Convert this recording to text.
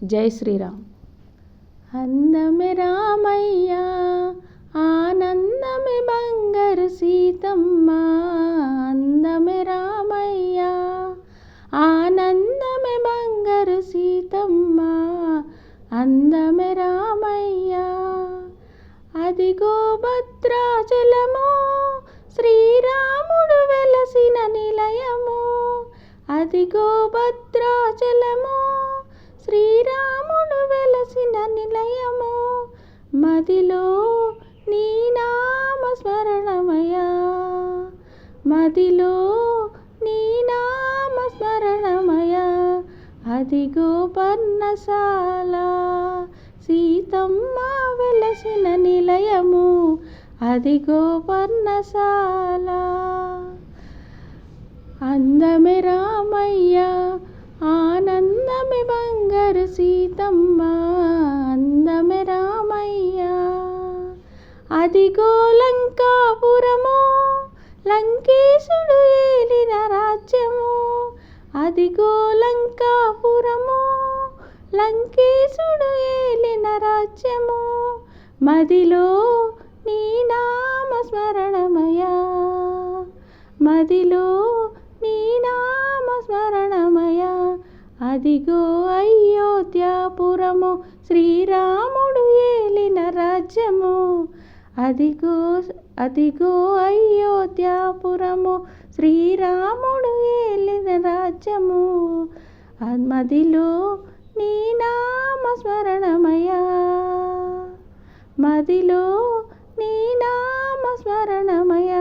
జై శ్రీరామ్. అందమే రామయ్య, ఆనందమే బంగారు సీతమ్మ. అందమే రామయ్య, ఆనందమే బంగారు సీతమ్మ. అందమే రామయ్య. అదిగో భద్రాచలము, శ్రీరాముడు వెలసిన నిలయము. అదిగో భద్రాచలము, శ్రీరాముడు వెలసిన నిలయము. మదిలో నీ నామ స్మరణమయ, మదిలో నీ నామ స్మరణమయ. అదిగో పర్ణశాల, సీతమ్మ వెలసిన నిలయము. అదిగో పర్ణశాల. అందమే రామయ్య, ఆనందమే బంగారు సీతమ్మ. అందమే రామయ్య. అదిగో లంకాపురము, లంకేశుడు ఏలిన రాజ్యము. అదిగో లంకాపురము, లంకేశుడు ఏలిన రాజ్యము. మదిలో నీ నామ స్మరణమయ, మదిలో నీ నామ స్మరణమయ. అదిగో అయోధ్యాపురము, శ్రీరాముడు ఏలిన రాజ్యము. అదిగో అదిగో అయోధ్యాపురము, శ్రీరాముడు ఏలిన రాజ్యము. మదిలో నీ నామ స్మరణమయ, మదిలో నీ నామ స్మరణమయ.